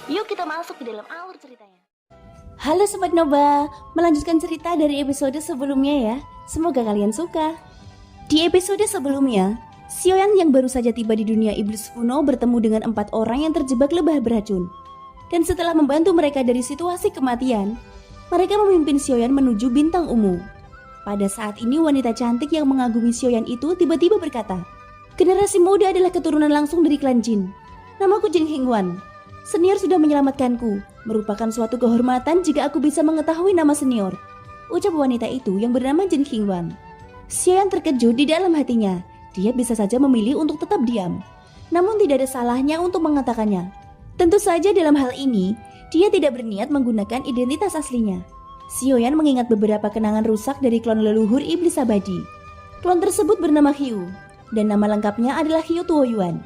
Yuk kita masuk ke dalam alur ceritanya. Halo Sobat Noba, melanjutkan cerita dari episode sebelumnya ya. Semoga kalian suka. Di episode sebelumnya, Xiaoyan yang baru saja tiba di dunia iblis kuno bertemu dengan 4 orang yang terjebak lebah beracun. Dan setelah membantu mereka dari situasi kematian, mereka memimpin Xiaoyan menuju bintang ungu. Pada saat ini wanita cantik yang mengagumi Xiaoyan itu tiba-tiba berkata, "Generasi muda adalah keturunan langsung dari klan Jin. Namaku Jin Hingwan. Senior sudah menyelamatkanku, merupakan suatu kehormatan jika aku bisa mengetahui nama senior," ucap wanita itu yang bernama Jin Hingwan. Xiaoyan terkejut di dalam hatinya. Dia bisa saja memilih untuk tetap diam, namun tidak ada salahnya untuk mengatakannya. Tentu saja dalam hal ini, dia tidak berniat menggunakan identitas aslinya. Xiaoyan mengingat beberapa kenangan rusak dari klon leluhur iblis abadi. Klon tersebut bernama Hiu, dan nama lengkapnya adalah Hiu Tuo Yuan.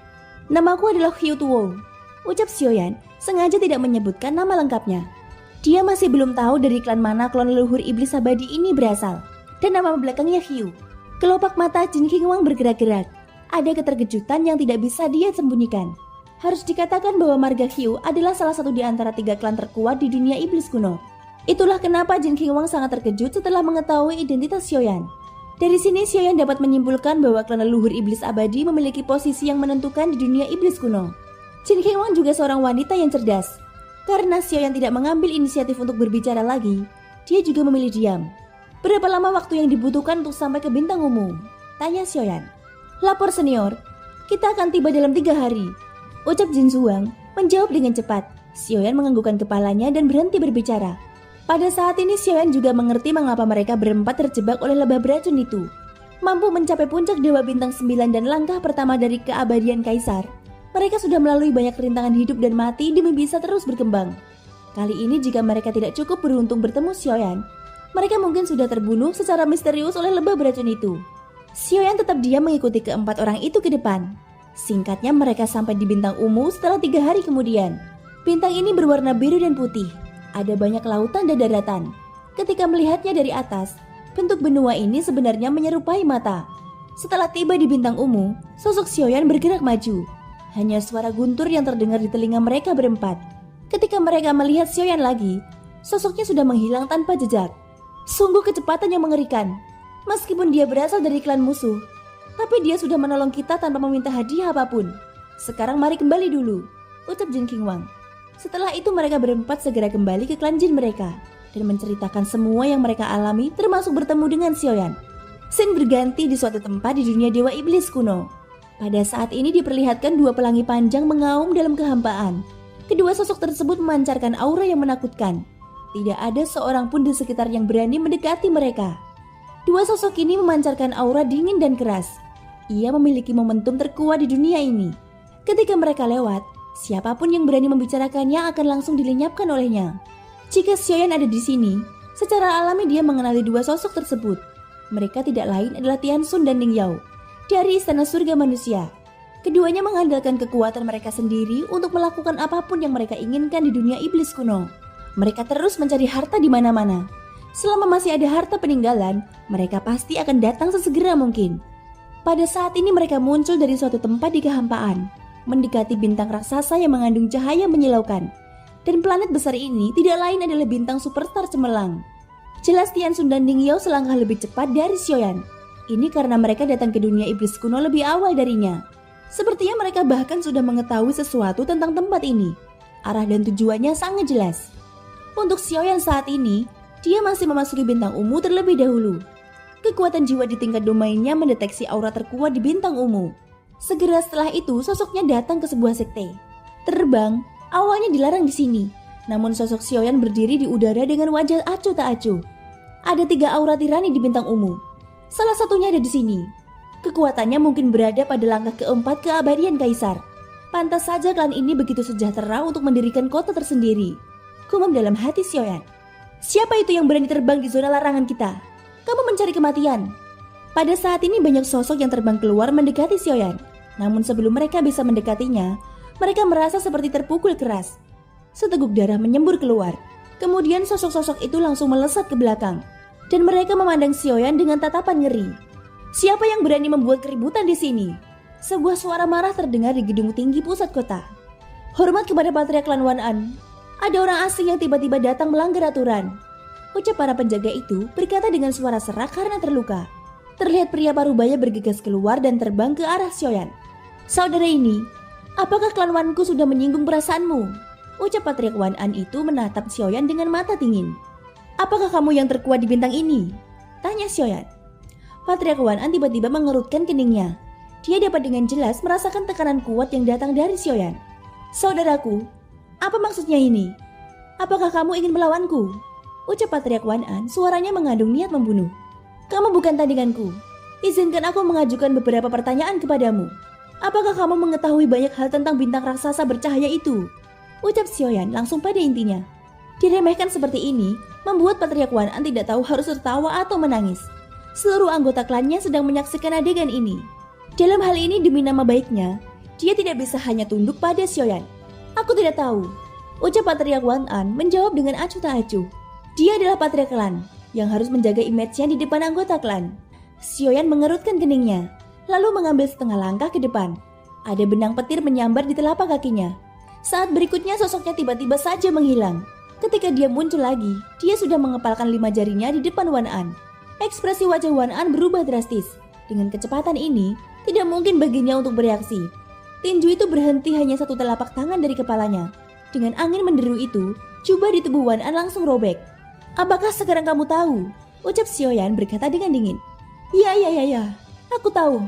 "Namaku adalah Hiu Tuo," ucap Xiaoyan, sengaja tidak menyebutkan nama lengkapnya. Dia masih belum tahu dari klan mana klon leluhur iblis abadi ini berasal, dan nama belakangnya Hiu. Kelopak mata Jin Hingwan bergerak-gerak. Ada keterkejutan yang tidak bisa dia sembunyikan. Harus dikatakan bahwa marga Hiu adalah salah satu di antara 3 klan terkuat di dunia iblis kuno. Itulah kenapa Jin Hingwan sangat terkejut setelah mengetahui identitas Xiaoyan. Dari sini Xiaoyan dapat menyimpulkan bahwa klan leluhur iblis abadi memiliki posisi yang menentukan di dunia iblis kuno. Jin Hingwan juga seorang wanita yang cerdas. Karena Xiaoyan tidak mengambil inisiatif untuk berbicara lagi, dia juga memilih diam. "Berapa lama waktu yang dibutuhkan untuk sampai ke bintang ungu?" tanya Xiaoyan. "Lapor senior, kita akan tiba dalam 3 hari," ucap Jin Zhuang menjawab dengan cepat. Xiaoyan menganggukkan kepalanya dan berhenti berbicara. Pada saat ini Xiaoyan juga mengerti mengapa mereka berempat terjebak oleh lebah beracun itu. Mampu mencapai puncak Dewa Bintang 9 dan langkah pertama dari keabadian Kaisar, mereka sudah melalui banyak rintangan hidup dan mati demi bisa terus berkembang. Kali ini jika mereka tidak cukup beruntung bertemu Xiaoyan, mereka mungkin sudah terbunuh secara misterius oleh lebah beracun itu. Xiaoyan tetap diam mengikuti keempat orang itu ke depan. Singkatnya mereka sampai di bintang ungu setelah 3 hari kemudian. Bintang ini berwarna biru dan putih. Ada banyak lautan dan daratan. Ketika melihatnya dari atas, bentuk benua ini sebenarnya menyerupai mata. Setelah tiba di bintang ungu, sosok Xiaoyan bergerak maju. Hanya suara guntur yang terdengar di telinga mereka berempat. Ketika mereka melihat Xiaoyan lagi, sosoknya sudah menghilang tanpa jejak. Sungguh kecepatan yang mengerikan. Meskipun dia berasal dari klan musuh, tapi dia sudah menolong kita tanpa meminta hadiah apapun. "Sekarang mari kembali dulu," ucap Jin Hingwan. Setelah itu mereka berempat segera kembali ke klan Jin mereka dan menceritakan semua yang mereka alami, termasuk bertemu dengan Xiaoyan. Scene berganti di suatu tempat di dunia dewa iblis kuno. Pada saat ini diperlihatkan 2 pelangi panjang mengaum dalam kehampaan. Kedua sosok tersebut memancarkan aura yang menakutkan. Tidak ada seorang pun di sekitar yang berani mendekati mereka. 2 sosok ini memancarkan aura dingin dan keras. Ia memiliki momentum terkuat di dunia ini. Ketika mereka lewat, siapapun yang berani membicarakannya akan langsung dilenyapkan olehnya. Jika Xiaoyan ada di sini, secara alami dia mengenali 2 sosok tersebut. Mereka tidak lain adalah Tianxun dan Ning Yao dari Istana Surga Manusia. Keduanya mengandalkan kekuatan mereka sendiri untuk melakukan apapun yang mereka inginkan di dunia iblis kuno. Mereka terus mencari harta di mana-mana. Selama masih ada harta peninggalan, mereka pasti akan datang sesegera mungkin. Pada saat ini mereka muncul dari suatu tempat di kehampaan, mendekati bintang raksasa yang mengandung cahaya menyilaukan. Dan planet besar ini tidak lain adalah bintang superstar cemerlang. Jelas Tianxun dan Ning Yao selangkah lebih cepat dari Xiaoyan. Ini karena mereka datang ke dunia iblis kuno lebih awal darinya. Sepertinya mereka bahkan sudah mengetahui sesuatu tentang tempat ini. Arah dan tujuannya sangat jelas. Untuk Xiaoyan saat ini, dia masih memasuki bintang ungu terlebih dahulu. Kekuatan jiwa di tingkat domainnya mendeteksi aura terkuat di bintang ungu. Segera setelah itu, sosoknya datang ke sebuah sekte. Terbang, awalnya dilarang di sini. Namun sosok Xiaoyan berdiri di udara dengan wajah acuh tak acuh. Ada 3 aura tirani di bintang ungu. Salah satunya ada di sini. Kekuatannya mungkin berada pada langkah keempat keabadian Kaisar. Pantas saja klan ini begitu sejahtera untuk mendirikan kota tersendiri. Gumam dalam hati Xiaoyan. "Siapa itu yang berani terbang di zona larangan kita? Kamu mencari kematian." Pada saat ini banyak sosok yang terbang keluar mendekati Xiaoyan. Namun sebelum mereka bisa mendekatinya, mereka merasa seperti terpukul keras. Seteguk darah menyembur keluar. Kemudian sosok-sosok itu langsung melesat ke belakang. Dan mereka memandang Xiaoyan dengan tatapan ngeri. "Siapa yang berani membuat keributan di sini?" Sebuah suara marah terdengar di gedung tinggi pusat kota. Hormat kepada Patria Klan Wan An. Ada orang asing yang tiba-tiba datang melanggar aturan. Ucap para penjaga itu berkata dengan suara serak karena terluka. Terlihat pria parubaya bergegas keluar dan terbang ke arah Xiaoyan. Saudara ini, apakah klan Wanku sudah menyinggung perasaanmu? Ucap Patria Wan An itu menatap Xiaoyan dengan mata dingin. Apakah kamu yang terkuat di bintang ini? Tanya Xiaoyan. Patria Wan An tiba-tiba mengerutkan keningnya. Dia dapat dengan jelas merasakan tekanan kuat yang datang dari Xiaoyan. Saudaraku, apa maksudnya ini? Apakah kamu ingin melawanku? Ucap Patria Wan An, suaranya mengandung niat membunuh. Kamu bukan tandinganku. Izinkan aku mengajukan beberapa pertanyaan kepadamu. Apakah kamu mengetahui banyak hal tentang bintang raksasa bercahaya itu? Ucap Xiaoyan langsung pada intinya. Diremehkan seperti ini, membuat Patria Wan An tidak tahu harus tertawa atau menangis. Seluruh anggota klannya sedang menyaksikan adegan ini. Dalam hal ini demi nama baiknya, dia tidak bisa hanya tunduk pada Xiaoyan. Aku tidak tahu. Ucap Patria Wan An menjawab dengan acuh tak acuh. Dia adalah Patria Klan yang harus menjaga image-nya di depan anggota klan. Xiaoyan mengerutkan keningnya, lalu mengambil setengah langkah ke depan. Ada benang petir menyambar di telapak kakinya. Saat berikutnya sosoknya tiba-tiba saja menghilang. Ketika dia muncul lagi, dia sudah mengepalkan 5 jarinya di depan Wan An. Ekspresi wajah Wan An berubah drastis. Dengan kecepatan ini, tidak mungkin baginya untuk bereaksi. Tinju itu berhenti hanya 1 telapak tangan dari kepalanya. Dengan angin menderu itu, jubah di tubuh Wan An langsung robek. Apakah sekarang kamu tahu? Ucap Xiaoyan berkata dengan dingin. Ya. Aku tahu.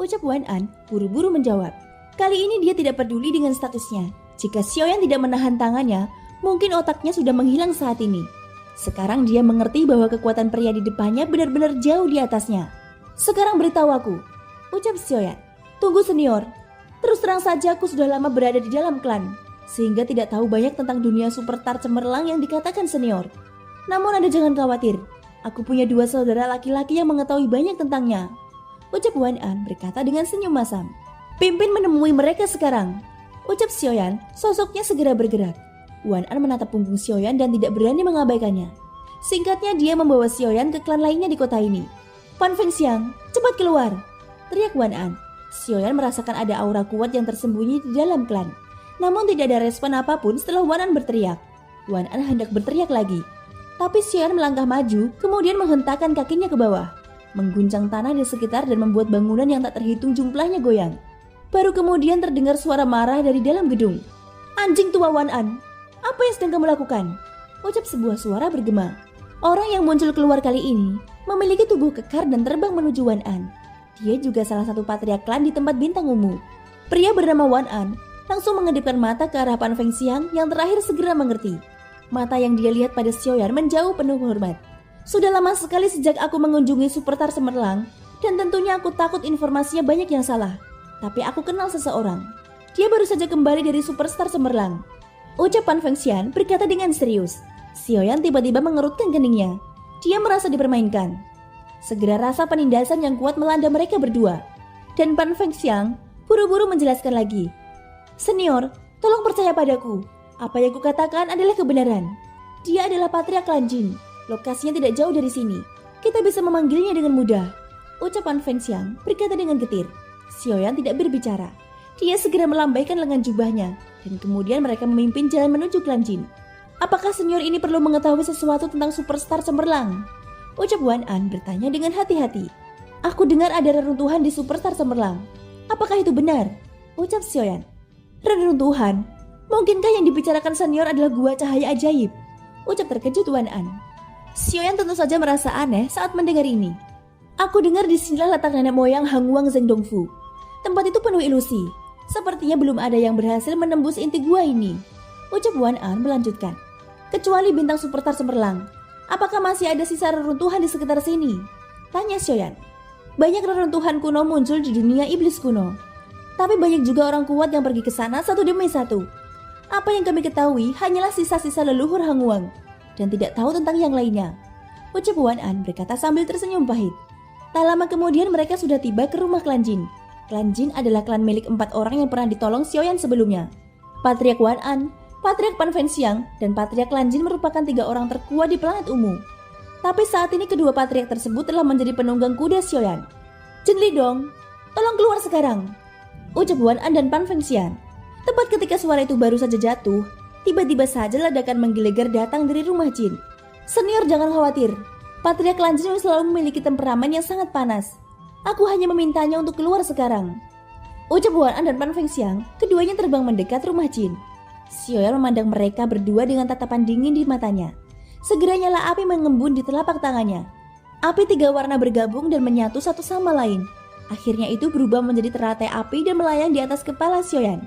Ucap Wan An buru-buru menjawab. Kali ini dia tidak peduli dengan statusnya. Jika Xiaoyan tidak menahan tangannya, mungkin otaknya sudah menghilang saat ini. Sekarang dia mengerti bahwa kekuatan pria di depannya benar-benar jauh di atasnya. Sekarang beritahu aku. Ucap Xiaoyan. Tunggu senior, terus terang saja aku sudah lama berada di dalam klan, sehingga tidak tahu banyak tentang dunia superstar cemerlang yang dikatakan senior. Namun Anda jangan khawatir, aku punya 2 saudara laki-laki yang mengetahui banyak tentangnya. Ucap Wan An berkata dengan senyum masam. Pimpin menemui mereka sekarang. Ucap Xiaoyan, sosoknya segera bergerak. Wan An menatap punggung Xiaoyan dan tidak berani mengabaikannya. Singkatnya dia membawa Xiaoyan ke klan lainnya di kota ini. Pan Fengxiang, cepat keluar, teriak Wan An. Xiaoyan merasakan ada aura kuat yang tersembunyi di dalam klan. Namun tidak ada respon apapun setelah Wan An berteriak. Wan An hendak berteriak lagi. Tapi Xiaoyan melangkah maju, kemudian menghentakkan kakinya ke bawah, mengguncang tanah di sekitar dan membuat bangunan yang tak terhitung jumlahnya goyang. Baru kemudian terdengar suara marah dari dalam gedung. Anjing tua Wan An, apa yang sedang kamu lakukan? Ucap sebuah suara bergema. Orang yang muncul keluar kali ini memiliki tubuh kekar dan terbang menuju Wan An. Dia juga salah satu patria klan di tempat bintang ungu. Pria bernama Wan An langsung mengedipkan mata ke arah Pan Fengxiang yang terakhir segera mengerti. Mata yang dia lihat pada Xiaoyan menjauh penuh hormat. Sudah lama sekali sejak aku mengunjungi Superstar Cemerlang, dan tentunya aku takut informasinya banyak yang salah. Tapi aku kenal seseorang. Dia baru saja kembali dari Superstar Cemerlang. Ucap Pan Fengxiang berkata dengan serius. Xiaoyan tiba-tiba mengerutkan keningnya. Dia merasa dipermainkan. Segera rasa penindasan yang kuat melanda mereka berdua. Dan Pan Fengxiang buru-buru menjelaskan lagi. Senior, tolong percaya padaku. Apa yang kukatakan adalah kebenaran. Dia adalah Patria Klan Jin. Lokasinya tidak jauh dari sini. Kita bisa memanggilnya dengan mudah. Ucap Pan Fengxiang berkata dengan getir. Xiaoyan tidak berbicara. Dia segera melambaikan lengan jubahnya. Dan kemudian mereka memimpin jalan menuju Klan Jin. Apakah senior ini perlu mengetahui sesuatu tentang Superstar Cemerlang? Ucap Wan An bertanya dengan hati-hati. Aku dengar ada reruntuhan di Superstar Cemerlang. Apakah itu benar? Ucap Xiaoyan. Reruntuhan? Mungkinkah yang dibicarakan senior adalah gua cahaya ajaib? Ucap terkejut Wan An. Xiaoyan tentu saja merasa aneh saat mendengar ini. Aku dengar disinilah letak nenek moyang Hang Wang Zeng Dongfu. Tempat itu penuh ilusi. Sepertinya belum ada yang berhasil menembus inti gua ini. Ucap Wan An melanjutkan. Kecuali bintang Superstar Cemerlang. Apakah masih ada sisa reruntuhan di sekitar sini? Tanya Xiaoyan. Banyak reruntuhan kuno muncul di dunia iblis kuno. Tapi banyak juga orang kuat yang pergi ke sana satu demi satu. Apa yang kami ketahui hanyalah sisa-sisa leluhur Hang Wang. Dan tidak tahu tentang yang lainnya. Ucap Wan An berkata sambil tersenyum pahit. Tak lama kemudian mereka sudah tiba ke rumah Klan Jin. Klan Jin adalah klan milik 4 orang yang pernah ditolong Xiaoyan sebelumnya. Patriark Wan An, Patriark Pan Fengxiang, dan Patriark Klan Jin merupakan 3 orang terkuat di planet Ungu. Tapi saat ini kedua patriark tersebut telah menjadi penunggang kuda Xiaoyan. Jin Lidong, tolong keluar sekarang. Ucap Wan An dan Pan Fengxiang. Tepat ketika suara itu baru saja jatuh, tiba-tiba saja ledakan menggelegar datang dari rumah jin. Senior, jangan khawatir. Patria Klan Jin selalu memiliki temperamen yang sangat panas. Aku hanya memintanya untuk keluar sekarang. Ucap Wan An dan Pan Fengxiang, keduanya terbang mendekat rumah jin. Xiaoyan memandang mereka berdua dengan tatapan dingin di matanya. Segera nyala api mengembun di telapak tangannya. Api 3 warna bergabung dan menyatu satu sama lain. Akhirnya itu berubah menjadi teratai api dan melayang di atas kepala Xiaoyan.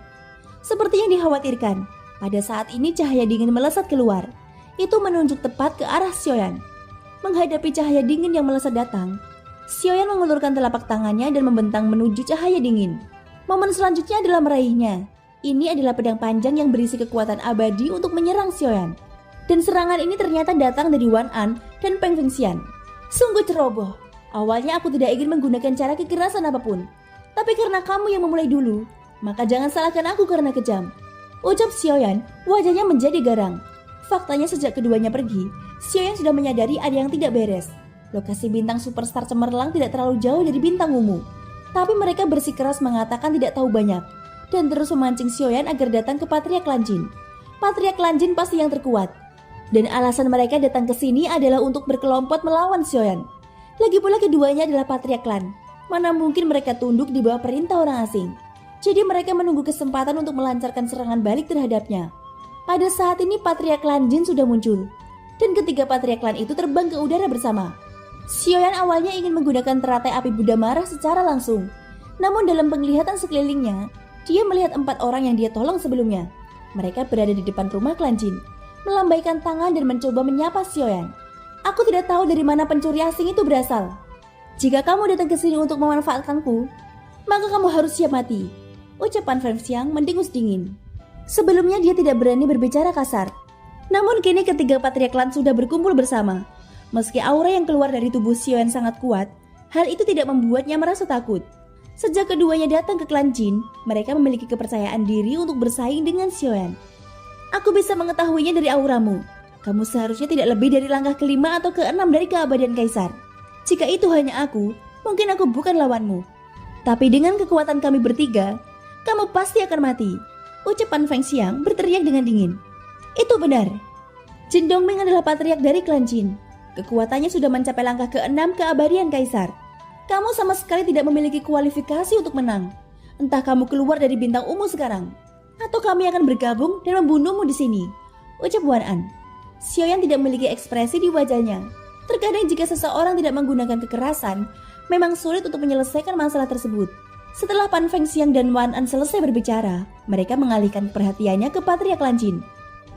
Seperti yang dikhawatirkan, pada saat ini cahaya dingin melesat keluar. Itu menunjuk tepat ke arah Xiaoyan. Menghadapi cahaya dingin yang melesat datang, Xiaoyan mengulurkan telapak tangannya dan membentang menuju cahaya dingin. Momen selanjutnya adalah meraihnya. Ini adalah pedang panjang yang berisi kekuatan abadi untuk menyerang Xiaoyan. Dan serangan ini ternyata datang dari Wan An dan Peng Fengxian. Sungguh ceroboh. Awalnya aku tidak ingin menggunakan cara kekerasan apapun. Tapi karena kamu yang memulai dulu, maka jangan salahkan aku karena kejam. Ucap Xiaoyan, wajahnya menjadi garang. Faktanya sejak keduanya pergi, Xiaoyan sudah menyadari ada yang tidak beres. Lokasi bintang superstar cemerlang tidak terlalu jauh dari bintang ungu. Tapi mereka bersikeras mengatakan tidak tahu banyak dan terus memancing Xiaoyan agar datang ke Patria Klan Jin. Patria Klan Jin pasti yang terkuat. Dan alasan mereka datang ke sini adalah untuk berkelompok melawan Xiaoyan. Lagi pula keduanya adalah Patria Klan. Mana mungkin mereka tunduk di bawah perintah orang asing. Jadi mereka menunggu kesempatan untuk melancarkan serangan balik terhadapnya. Pada saat ini Patria Klan Jin sudah muncul. Dan ketiga Patria Klan itu terbang ke udara bersama. Xiaoyan awalnya ingin menggunakan teratai api Buddha marah secara langsung. Namun dalam penglihatan sekelilingnya, dia melihat 4 orang yang dia tolong sebelumnya. Mereka berada di depan rumah Klan Jin, melambaikan tangan dan mencoba menyapa Xiaoyan. Aku tidak tahu dari mana pencuri asing itu berasal. Jika kamu datang ke sini untuk memanfaatkanku, maka kamu harus siap mati. Ucapan Fengxiang mendengus dingin. Sebelumnya dia tidak berani berbicara kasar. Namun kini ketiga Patria Klan sudah berkumpul bersama. Meski aura yang keluar dari tubuh Xiaoyan sangat kuat, hal itu tidak membuatnya merasa takut. Sejak keduanya datang ke Klan Jin, mereka memiliki kepercayaan diri untuk bersaing dengan Xiaoyan. Aku bisa mengetahuinya dari auramu. Kamu seharusnya tidak lebih dari langkah ke-5 atau ke-6 dari keabadian Kaisar. Jika itu hanya aku, mungkin aku bukan lawanmu. Tapi dengan kekuatan kami bertiga, kamu pasti akan mati. Ucapan Fengxiang berteriak dengan dingin. Itu benar. Jin Dongming adalah patriark dari Klan Jin. Kekuatannya sudah mencapai langkah ke-6 keabadian Kaisar. Kamu sama sekali tidak memiliki kualifikasi untuk menang. Entah kamu keluar dari bintang ungu sekarang, atau kami akan bergabung dan membunuhmu di sini. Ucap Wan An. Xiaoyan tidak memiliki ekspresi di wajahnya. Terkadang jika seseorang tidak menggunakan kekerasan, memang sulit untuk menyelesaikan masalah tersebut. Setelah Pan Fengxiang dan Wan An selesai berbicara, mereka mengalihkan perhatiannya ke Patria Klan Jin.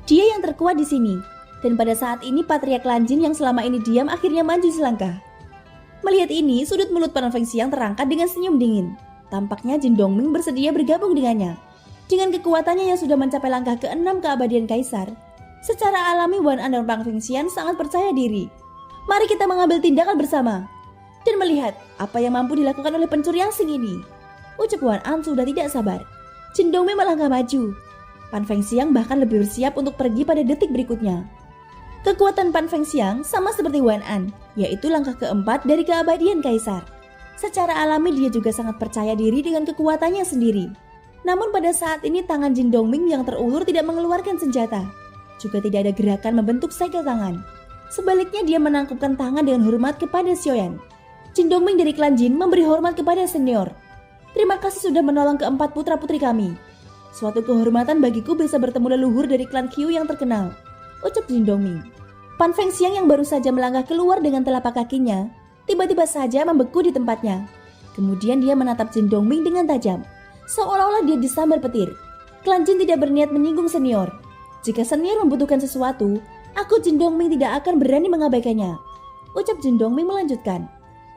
Dia yang terkuat di sini, dan pada saat ini Patria Klan Jin yang selama ini diam akhirnya maju selangkah. Melihat ini, sudut mulut Pan Fengxiang terangkat dengan senyum dingin. Tampaknya Jin Dongming bersedia bergabung dengannya. Dengan kekuatannya yang sudah mencapai langkah ke-6 keabadian Kaisar, secara alami Wan An dan Pan Fengxiang sangat percaya diri. Mari kita mengambil tindakan bersama dan melihat apa yang mampu dilakukan oleh pencuri asing ini. Ucap Wan An sudah tidak sabar. Jin Dongming melangkah maju. Pan Fengxiang bahkan lebih bersiap untuk pergi pada detik berikutnya. Kekuatan Pan Fengxiang sama seperti Wan An, yaitu langkah ke-4 dari keabadian Kaisar. Secara alami dia juga sangat percaya diri dengan kekuatannya sendiri. Namun pada saat ini tangan Jin Dongming yang terulur tidak mengeluarkan senjata. Juga tidak ada gerakan membentuk segel tangan. Sebaliknya dia menangkupkan tangan dengan hormat kepada Xiaoyan. Jin Dongming dari Klan Jin memberi hormat kepada senior. Terima kasih sudah menolong keempat putra-putri kami. Suatu kehormatan bagiku bisa bertemu leluhur dari Klan Qiu yang terkenal. Ucap Jin Dongming. Pan Fengxiang yang baru saja melangkah keluar dengan telapak kakinya, tiba-tiba saja membeku di tempatnya. Kemudian dia menatap Jin Dongming dengan tajam, seolah-olah dia disambar petir. Klan Jin tidak berniat menyinggung senior. Jika senior membutuhkan sesuatu, aku Jin Dongming tidak akan berani mengabaikannya. Ucap Jin Dongming melanjutkan.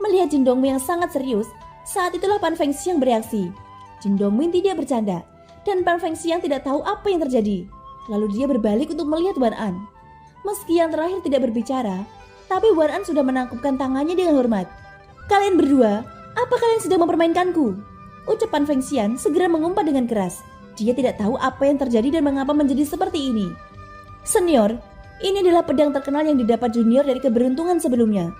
Melihat Jin Dongming yang sangat serius, saat itulah Pan Fengxiang bereaksi. Jin Dongming tidak bercanda, dan Pan Fengxiang tidak tahu apa yang terjadi. Lalu dia berbalik untuk melihat Wan An. Meski yang terakhir tidak berbicara, tapi Wan An sudah menangkupkan tangannya dengan hormat. Kalian berdua, apa kalian sedang mempermainkanku? Ucap Pan Fengxiang segera mengumpat dengan keras. Dia tidak tahu apa yang terjadi dan mengapa menjadi seperti ini. Senior, ini adalah pedang terkenal yang didapat Junior dari keberuntungan sebelumnya.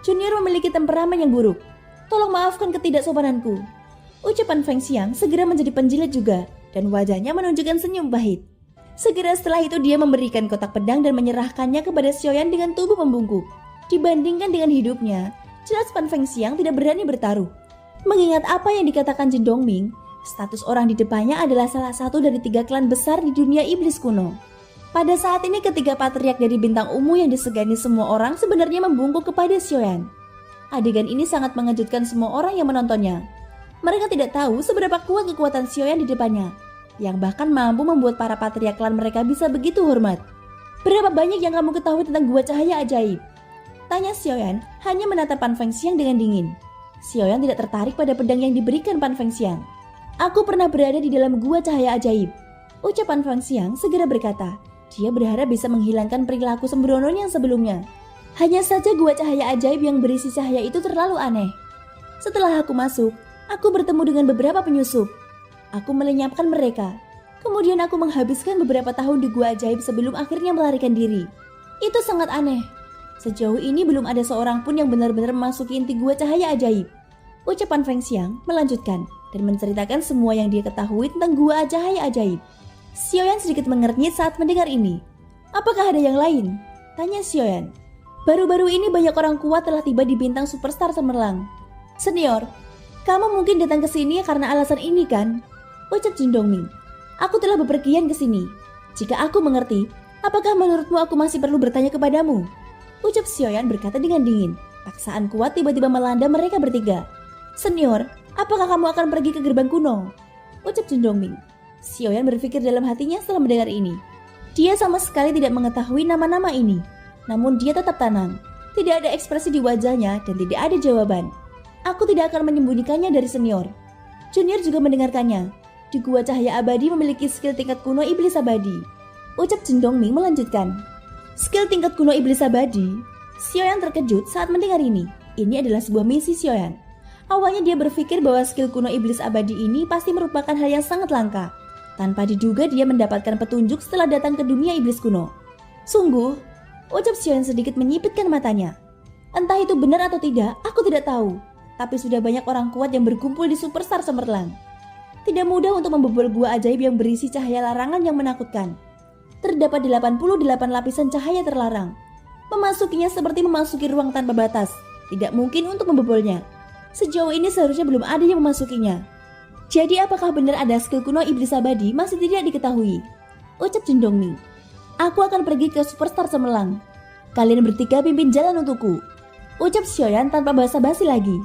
Junior memiliki temperamen yang buruk. Tolong maafkan ketidaksopananku. Ucapan Fengxiang segera menjadi penjilat juga. dan wajahnya menunjukkan senyum pahit. Segera setelah itu dia memberikan kotak pedang dan menyerahkannya kepada Xiaoyan dengan tubuh membungkuk. Dibandingkan dengan hidupnya, jelas Pan Fengxiang tidak berani bertaruh. Mengingat apa yang dikatakan Jin Dongming, status orang di depannya adalah salah satu dari 3 klan besar di dunia iblis kuno. Pada saat ini ketiga patriark dari bintang ungu yang disegani semua orang sebenarnya membungkuk kepada Xiaoyan. Adegan ini sangat mengejutkan semua orang yang menontonnya. Mereka tidak tahu seberapa kuat kekuatan Xiaoyan di depannya, yang bahkan mampu membuat para patriark klan mereka bisa begitu hormat. Berapa banyak yang kamu ketahui tentang gua cahaya ajaib? Tanya Xiaoyan hanya menatap Pan Fengxiang dengan dingin. Xiaoyan tidak tertarik pada pedang yang diberikan Pan Fengxiang. Aku pernah berada di dalam gua cahaya ajaib, ucap Pan Fengxiang segera berkata. Dia berharap bisa menghilangkan perilaku sembrono yang sebelumnya. Hanya saja gua cahaya ajaib yang berisi cahaya itu terlalu aneh. Setelah aku masuk, aku bertemu dengan beberapa penyusup. Aku melenyapkan mereka. Kemudian aku menghabiskan beberapa tahun di gua ajaib sebelum akhirnya melarikan diri. Itu sangat aneh. Sejauh ini belum ada seorang pun yang benar-benar memasuki inti gua cahaya ajaib. Ucapan Fengxiang melanjutkan dan menceritakan semua yang dia ketahui tentang gua cahaya ajaib. Xiaoyan sedikit mengernyit saat mendengar ini. Apakah ada yang lain? Tanya Xiaoyan. Baru-baru ini banyak orang kuat telah tiba di bintang superstar cemerlang. Senior, kamu mungkin datang ke sini karena alasan ini kan? Ucap Jin Dongming. Aku telah bepergian ke sini. Jika aku mengerti, apakah menurutmu aku masih perlu bertanya kepadamu? Ucap Xiaoyan berkata dengan dingin. Paksaan kuat tiba-tiba melanda mereka bertiga. Senior, apakah kamu akan pergi ke gerbang kuno? Ucap Jin Dongming. Xiaoyan berpikir dalam hatinya setelah mendengar ini. Dia sama sekali tidak mengetahui nama-nama ini. Namun dia tetap tenang. Tidak ada ekspresi di wajahnya dan tidak ada jawaban. Aku tidak akan menyembunyikannya dari senior. Junior juga mendengarkannya. Di gua cahaya abadi memiliki skill tingkat kuno iblis abadi. Ucap Jin Dongming melanjutkan. Skill tingkat kuno iblis abadi? Xiaoyan terkejut saat mendengar ini. Ini adalah sebuah misi Xiaoyan. Awalnya dia berpikir bahwa skill kuno iblis abadi ini pasti merupakan hal yang sangat langka. Tanpa diduga dia mendapatkan petunjuk setelah datang ke dunia iblis kuno. Sungguh, ucap Xiaoyan sedikit menyipitkan matanya. Entah itu benar atau tidak, aku tidak tahu. Tapi sudah banyak orang kuat yang berkumpul di superstar cemerlang. Tidak mudah untuk membobol gua ajaib yang berisi cahaya larangan yang menakutkan. Terdapat 88 lapisan cahaya terlarang. Memasukinya seperti memasuki ruang tanpa batas. Tidak mungkin untuk membobolnya. Sejauh ini seharusnya belum ada yang memasukinya. Jadi apakah benar ada skill kuno iblis abadi masih tidak diketahui? Ucap Jin Dongming. Aku akan pergi ke superstar cemerlang. Kalian bertiga pimpin jalan untukku. Ucap Xiaoyan tanpa basa-basi lagi.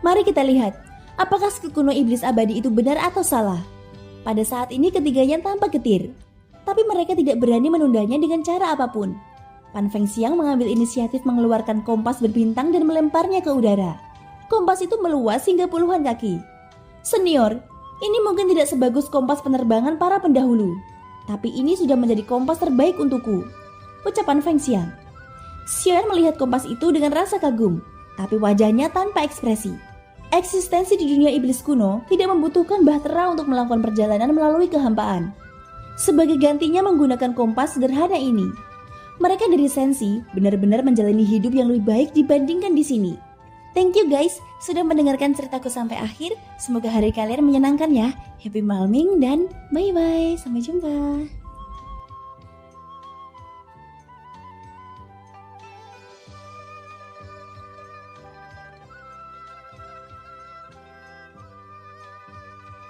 Mari kita lihat, apakah skill kuno iblis abadi itu benar atau salah. Pada saat ini ketiganya tampak getir. Tapi mereka tidak berani menundanya dengan cara apapun. Pan Fengxiang mengambil inisiatif mengeluarkan kompas berbintang dan melemparnya ke udara. Kompas itu meluas hingga puluhan kaki. Senior, ini mungkin tidak sebagus kompas penerbangan para pendahulu. Tapi ini sudah menjadi kompas terbaik untukku. Ucapan Fengxiang. Xiaoyan melihat kompas itu dengan rasa kagum. Tapi wajahnya tanpa ekspresi. Eksistensi di dunia iblis kuno tidak membutuhkan bahtera untuk melakukan perjalanan melalui kehampaan. Sebagai gantinya menggunakan kompas sederhana ini, mereka dari Sensi benar-benar menjalani hidup yang lebih baik dibandingkan di sini. Thank you guys sudah mendengarkan ceritaku sampai akhir. Semoga hari kalian menyenangkan ya. Happy malming dan bye-bye. Sampai jumpa.